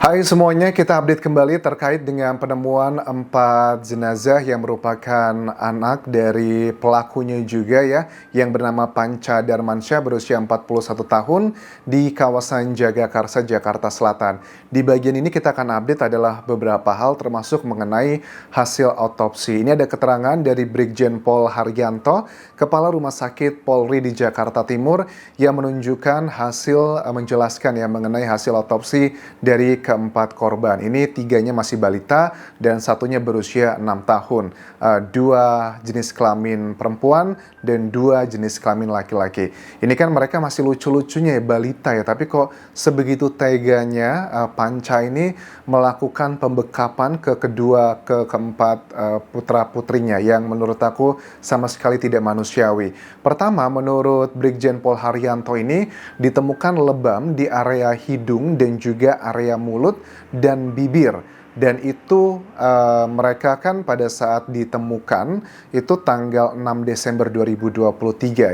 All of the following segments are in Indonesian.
Hai semuanya, kita update kembali terkait dengan penemuan 4 jenazah yang merupakan anak dari pelakunya juga ya, yang bernama Panca Darmansyah berusia 41 tahun di kawasan Jagakarsa, Jakarta Selatan. Di bagian ini kita akan update adalah beberapa hal termasuk mengenai hasil otopsi. Ini ada keterangan dari Brigjen Pol Haryanto, Kepala Rumah Sakit Polri di Jakarta Timur, yang menunjukkan menjelaskan ya mengenai hasil otopsi dari keempat korban. Ini tiganya masih balita dan satunya berusia 6 tahun. Dua jenis kelamin perempuan dan dua jenis kelamin laki-laki. Ini kan mereka masih lucu-lucunya ya, balita ya, tapi kok sebegitu teganya Panca ini melakukan pembekapan ke keempat putra-putrinya yang menurut aku sama sekali tidak manusiawi. Pertama, menurut Brigjen Pol Haryanto ini ditemukan lebam di area hidung dan juga area mulut dan bibir. Dan itu mereka kan pada saat ditemukan itu tanggal 6 Desember 2023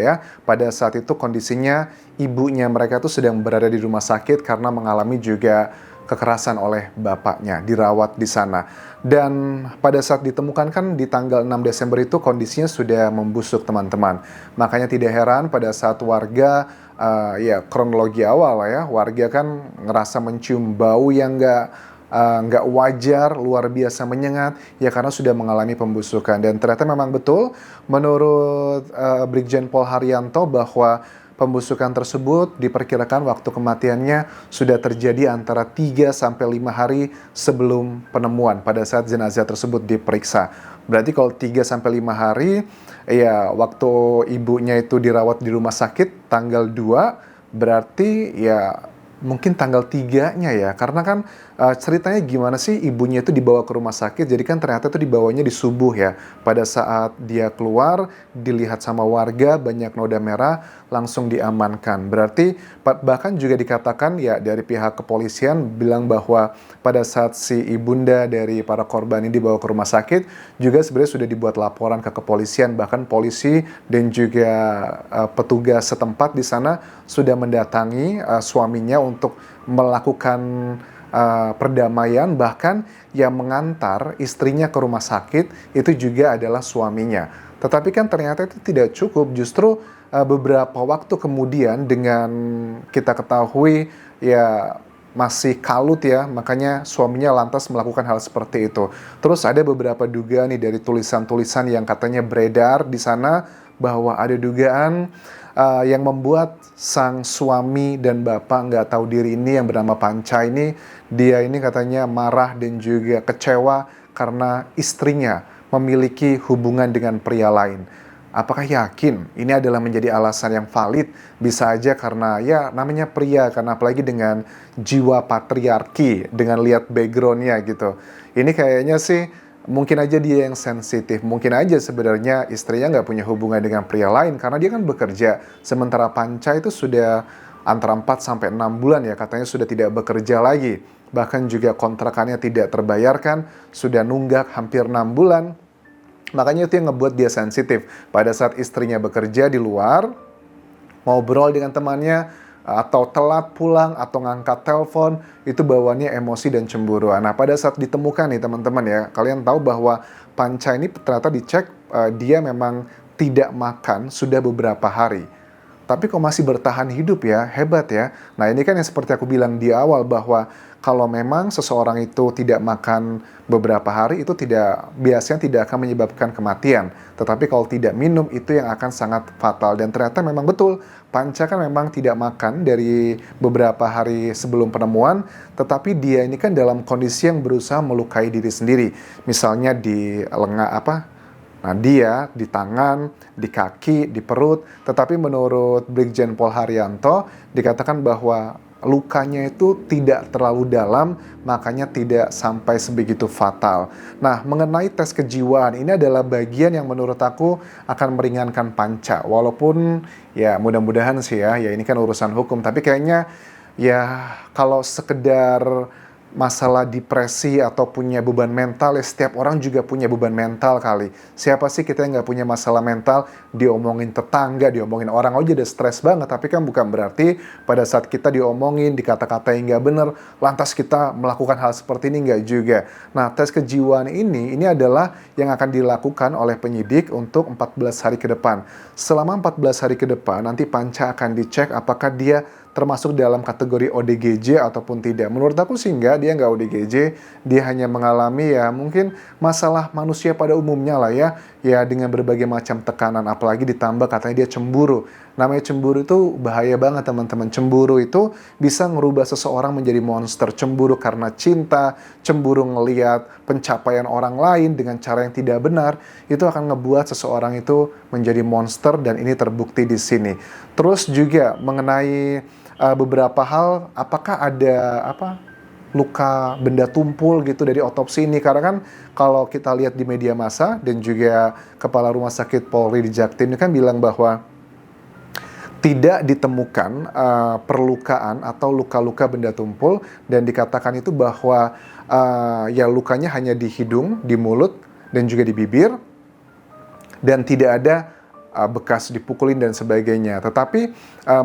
ya. Pada saat itu kondisinya ibunya mereka itu sedang berada di rumah sakit karena mengalami juga kekerasan oleh bapaknya, dirawat di sana. Dan pada saat ditemukan kan di tanggal 6 Desember itu kondisinya sudah membusuk teman-teman. Makanya tidak heran pada saat warga, ya kronologi awal ya, warga kan ngerasa mencium bau yang nggak wajar, luar biasa menyengat, ya karena sudah mengalami pembusukan. Dan ternyata memang betul, menurut Brigjen Pol Haryanto bahwa pembusukan tersebut diperkirakan waktu kematiannya sudah terjadi antara 3-5 hari sebelum penemuan pada saat jenazah tersebut diperiksa. Berarti kalau 3-5 hari, ya waktu ibunya itu dirawat di rumah sakit tanggal 2, berarti ya mungkin tanggal 3-nya ya, karena kan ceritanya gimana sih ibunya itu dibawa ke rumah sakit, jadi kan ternyata itu dibawanya di subuh ya. Pada saat dia keluar, dilihat sama warga banyak noda merah, langsung diamankan. Berarti bahkan juga dikatakan ya dari pihak kepolisian bilang bahwa pada saat si ibunda dari para korban ini dibawa ke rumah sakit, juga sebenarnya sudah dibuat laporan ke kepolisian, bahkan polisi dan juga petugas setempat di sana sudah mendatangi suaminya untuk melakukan perdamaian, bahkan yang mengantar istrinya ke rumah sakit itu juga adalah suaminya. Tetapi kan ternyata itu tidak cukup, justru beberapa waktu kemudian dengan kita ketahui ya masih kalut ya, makanya suaminya lantas melakukan hal seperti itu. Terus ada beberapa dugaan nih dari tulisan-tulisan yang katanya beredar di sana bahwa ada dugaan yang membuat sang suami dan bapak nggak tahu diri ini yang bernama Panca ini, dia ini katanya marah dan juga kecewa karena istrinya memiliki hubungan dengan pria lain. Apakah yakin ini adalah menjadi alasan yang valid? Bisa aja karena ya namanya pria, karena apalagi dengan jiwa patriarki, dengan lihat backgroundnya gitu. Ini kayaknya sih mungkin aja dia yang sensitif, mungkin aja sebenarnya istrinya nggak punya hubungan dengan pria lain karena dia kan bekerja. Sementara Panca itu sudah antara 4-6 bulan ya katanya sudah tidak bekerja lagi. Bahkan juga kontrakannya tidak terbayarkan, sudah nunggak hampir 6 bulan. Makanya itu yang ngebuat dia sensitif. Pada saat istrinya bekerja di luar, ngobrol dengan temannya, atau telat pulang, atau ngangkat telepon, itu bawaannya emosi dan cemburu. Nah, pada saat ditemukan nih teman-teman ya, kalian tahu bahwa Panca ini ternyata dicek, dia memang tidak makan sudah beberapa hari. Tapi kok masih bertahan hidup ya, hebat ya. Nah ini kan yang seperti aku bilang di awal bahwa kalau memang seseorang itu tidak makan beberapa hari itu biasanya tidak akan menyebabkan kematian. Tetapi kalau tidak minum itu yang akan sangat fatal. Dan ternyata memang betul, Panca kan memang tidak makan dari beberapa hari sebelum penemuan, tetapi dia ini kan dalam kondisi yang berusaha melukai diri sendiri. Misalnya di Nah, dia di tangan, di kaki, di perut, tetapi menurut Brigjen Pol Haryanto dikatakan bahwa lukanya itu tidak terlalu dalam, makanya tidak sampai sebegitu fatal. Nah, mengenai tes kejiwaan, ini adalah bagian yang menurut aku akan meringankan Panca. Walaupun ya mudah-mudahan sih ya ini kan urusan hukum, tapi kayaknya ya kalau sekedar masalah depresi atau punya beban mental, ya setiap orang juga punya beban mental kali. Siapa sih kita yang nggak punya masalah mental, diomongin tetangga, diomongin orang aja udah stres banget, tapi kan bukan berarti pada saat kita diomongin, dikata-kata yang nggak bener, lantas kita melakukan hal seperti ini, nggak juga. Nah, tes kejiwaan ini adalah yang akan dilakukan oleh penyidik untuk 14 hari ke depan. Selama 14 hari ke depan, nanti panca akan dicek apakah dia termasuk dalam kategori ODGJ ataupun tidak. Menurut aku sih enggak, dia nggak ODGJ, dia hanya mengalami ya mungkin masalah manusia pada umumnya lah ya dengan berbagai macam tekanan, apalagi ditambah katanya dia cemburu. Namanya cemburu itu bahaya banget teman-teman. Cemburu itu bisa ngerubah seseorang menjadi monster. Cemburu karena cinta, cemburu ngelihat pencapaian orang lain dengan cara yang tidak benar, itu akan ngebuat seseorang itu menjadi monster dan ini terbukti di sini. Terus juga mengenai beberapa hal, apakah ada luka benda tumpul gitu dari otopsi ini, karena kan kalau kita lihat di media massa dan juga Kepala Rumah Sakit Polri di Jaktim ini kan bilang bahwa tidak ditemukan perlukaan atau luka-luka benda tumpul, dan dikatakan itu bahwa ya lukanya hanya di hidung, di mulut, dan juga di bibir, dan tidak ada bekas dipukulin dan sebagainya. Tetapi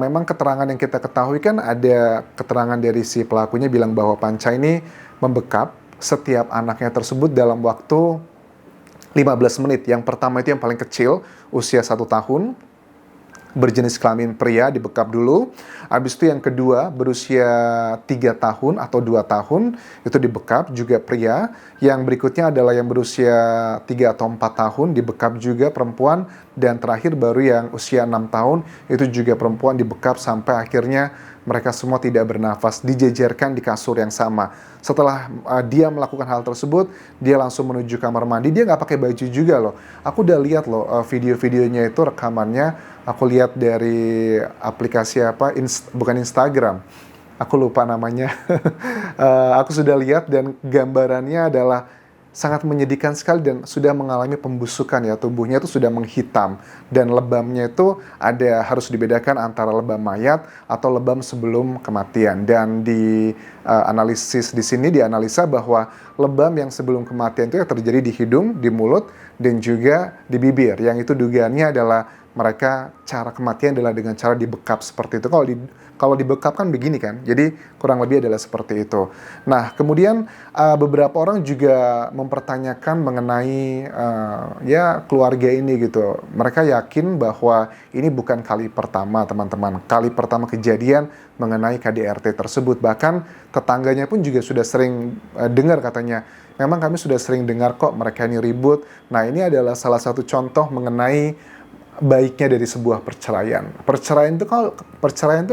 memang keterangan yang kita ketahui kan ada keterangan dari si pelakunya bilang bahwa Panca ini membekap setiap anaknya tersebut dalam waktu 15 menit. Yang pertama itu yang paling kecil, usia 1 tahun, berjenis kelamin pria, dibekap dulu. Habis itu yang kedua berusia 3 tahun atau 2 tahun, itu dibekap juga pria. Yang berikutnya adalah yang berusia 3 atau 4 tahun, dibekap juga perempuan. Dan terakhir baru yang usia 6 tahun, itu juga perempuan, dibekap sampai akhirnya mereka semua tidak bernafas, dijejerkan di kasur yang sama. Setelah dia melakukan hal tersebut, dia langsung menuju kamar mandi. Dia nggak pakai baju juga loh. Aku udah lihat loh video-videonya itu, rekamannya. Aku lihat dari aplikasi bukan Instagram. Aku lupa namanya. Aku sudah lihat dan gambarannya adalah sangat menyedihkan sekali dan sudah mengalami pembusukan ya, tubuhnya itu sudah menghitam dan lebamnya itu harus dibedakan antara lebam mayat atau lebam sebelum kematian. Dan di analisis di sini dianalisa bahwa lebam yang sebelum kematian itu yang terjadi di hidung, di mulut, dan juga di bibir. Yang itu dugaannya adalah mereka cara kematian adalah dengan cara dibekap seperti itu. Kalau dibekap kan begini kan, jadi kurang lebih adalah seperti itu. Nah, kemudian beberapa orang juga mempertanyakan mengenai ya keluarga ini gitu. Mereka yakin bahwa ini bukan kali pertama teman-teman, kali pertama kejadian mengenai KDRT tersebut. Bahkan tetangganya pun juga sudah sering dengar katanya, memang kami sudah sering dengar kok mereka ini ribut. Nah, ini adalah salah satu contoh mengenai baiknya dari sebuah perceraian. Perceraian itu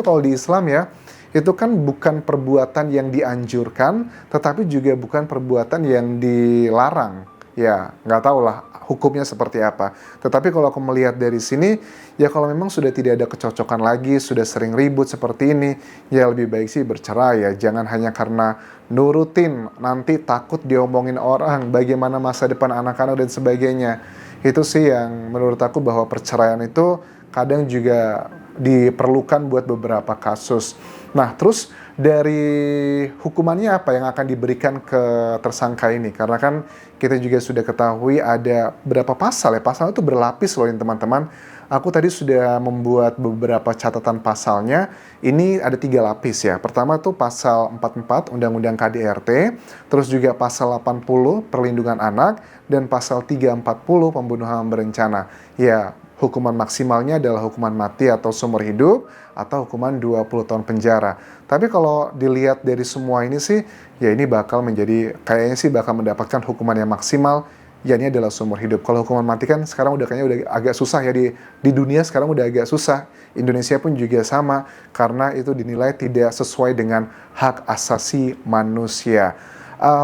kalau di Islam ya, itu kan bukan perbuatan yang dianjurkan, tetapi juga bukan perbuatan yang dilarang. Ya, nggak tahu lah hukumnya seperti apa. Tetapi kalau aku melihat dari sini, ya kalau memang sudah tidak ada kecocokan lagi, sudah sering ribut seperti ini, ya lebih baik sih bercerai ya. Jangan hanya karena nurutin, nanti takut diomongin orang, bagaimana masa depan anak-anak dan sebagainya. Itu sih yang menurut aku bahwa perceraian itu kadang juga diperlukan buat beberapa kasus. Nah, terus dari hukumannya apa yang akan diberikan ke tersangka ini? Karena kan kita juga sudah ketahui ada berapa pasal ya. Pasal itu berlapis loh teman-teman. Aku tadi sudah membuat beberapa catatan pasalnya. Ini ada 3 lapis ya. Pertama tuh pasal 44 Undang-Undang KDRT, terus juga pasal 80 Perlindungan Anak, dan pasal 340 Pembunuhan Berencana. Ya, hukuman maksimalnya adalah hukuman mati atau seumur hidup, atau hukuman 20 tahun penjara. Tapi kalau dilihat dari semua ini sih, ya ini kayaknya sih bakal mendapatkan hukuman yang maksimal, ya ini adalah seumur hidup. Kalau hukuman mati kan sekarang kayaknya udah agak susah ya, di dunia sekarang udah agak susah. Indonesia pun juga sama, karena itu dinilai tidak sesuai dengan hak asasi manusia.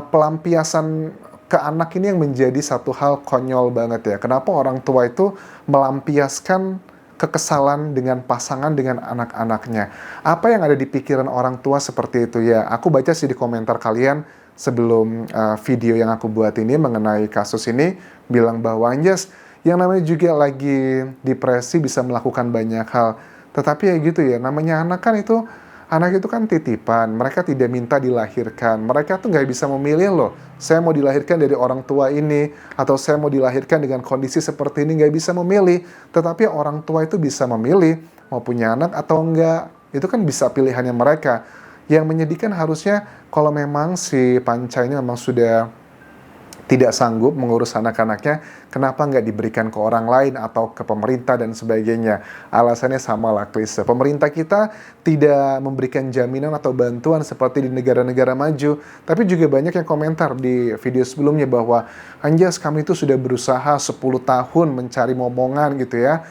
Pelampiasan ke anak ini yang menjadi satu hal konyol banget ya. Kenapa orang tua itu melampiaskan kekesalan dengan pasangan dengan anak-anaknya? Apa yang ada di pikiran orang tua seperti itu ya? Aku baca sih di komentar kalian sebelum video yang aku buat ini mengenai kasus ini, bilang bahwa Anjas, yang namanya juga lagi depresi bisa melakukan banyak hal. Tetapi ya gitu ya, namanya anak kan itu Anak itu kan titipan, mereka tidak minta dilahirkan. Mereka tuh nggak bisa memilih loh, saya mau dilahirkan dari orang tua ini, atau saya mau dilahirkan dengan kondisi seperti ini, nggak bisa memilih. Tetapi orang tua itu bisa memilih, mau punya anak atau enggak. Itu kan bisa pilihannya mereka. Yang menyedihkan harusnya kalau memang si Panca ini memang sudah tidak sanggup mengurus anak-anaknya, kenapa nggak diberikan ke orang lain atau ke pemerintah dan sebagainya. Alasannya samalah klise. Pemerintah kita tidak memberikan jaminan atau bantuan seperti di negara-negara maju. Tapi juga banyak yang komentar di video sebelumnya bahwa, Anjas, kami itu sudah berusaha 10 tahun mencari momongan gitu ya,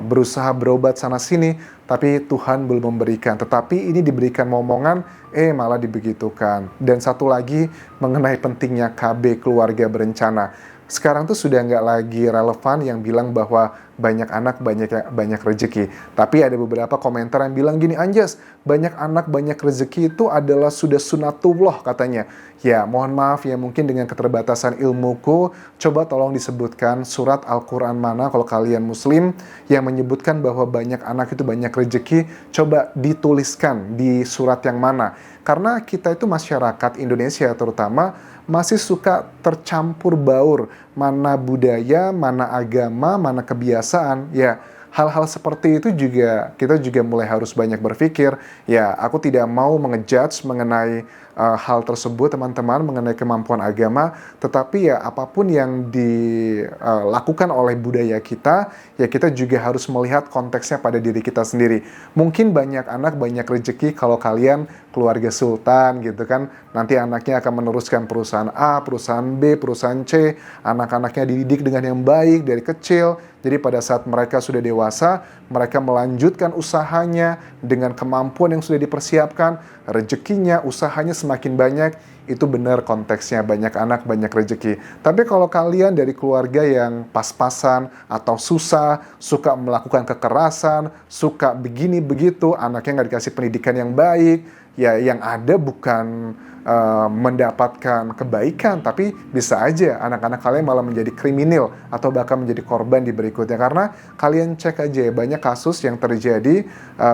berusaha berobat sana-sini, tapi Tuhan belum memberikan. Tetapi ini diberikan momongan, malah dibegitukan. Dan satu lagi mengenai pentingnya KB, keluarga berencana. Sekarang tuh sudah nggak lagi relevan yang bilang bahwa banyak anak, banyak rezeki. Tapi ada beberapa komentar yang bilang gini, Anjas, banyak anak, banyak rezeki itu adalah sudah sunatullah katanya. Ya, mohon maaf ya, mungkin dengan keterbatasan ilmuku, coba tolong disebutkan surat Al-Quran mana kalau kalian muslim yang menyebutkan bahwa banyak anak itu banyak rezeki, coba dituliskan di surat yang mana. Karena kita itu masyarakat Indonesia terutama masih suka tercampur baur, mana budaya, mana agama, mana kebiasaan. Ya, hal-hal seperti itu juga kita juga mulai harus banyak berpikir. Ya, aku tidak mau mengejudge mengenai hal tersebut teman-teman, mengenai kemampuan agama, tetapi ya apapun yang dilakukan oleh budaya kita, ya kita juga harus melihat konteksnya pada diri kita sendiri. Mungkin banyak anak, banyak rezeki kalau kalian keluarga sultan gitu kan, nanti anaknya akan meneruskan perusahaan A, perusahaan B, perusahaan C, anak-anaknya dididik dengan yang baik dari kecil, jadi pada saat mereka sudah dewasa, mereka melanjutkan usahanya dengan kemampuan yang sudah dipersiapkan, rezekinya, usahanya semakin banyak, itu benar konteksnya banyak anak, banyak rezeki. Tapi kalau kalian dari keluarga yang pas-pasan atau susah, suka melakukan kekerasan, suka begini begitu, anaknya nggak dikasih pendidikan yang baik, ya yang ada bukan mendapatkan kebaikan, tapi bisa aja anak-anak kalian malah menjadi kriminal atau bahkan menjadi korban di berikutnya. Karena kalian cek aja banyak kasus yang terjadi,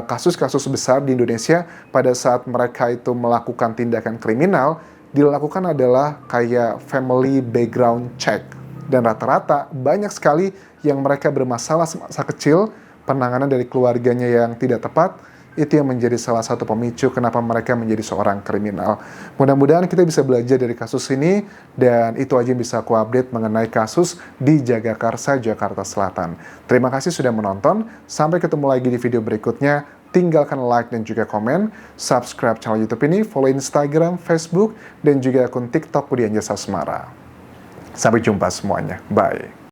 kasus-kasus besar di Indonesia pada saat mereka itu melakukan tindakan kriminal, dilakukan adalah kayak family background check. Dan rata-rata banyak sekali yang mereka bermasalah semasa kecil, penanganan dari keluarganya yang tidak tepat, itu yang menjadi salah satu pemicu kenapa mereka menjadi seorang kriminal. Mudah-mudahan kita bisa belajar dari kasus ini, dan itu aja yang bisa aku update mengenai kasus di Jagakarsa, Jakarta Selatan. Terima kasih sudah menonton, sampai ketemu lagi di video berikutnya. Tinggalkan like dan juga komen, subscribe channel YouTube ini, follow Instagram, Facebook, dan juga akun TikTok Budi Anjas Asmara. Sampai jumpa semuanya, bye.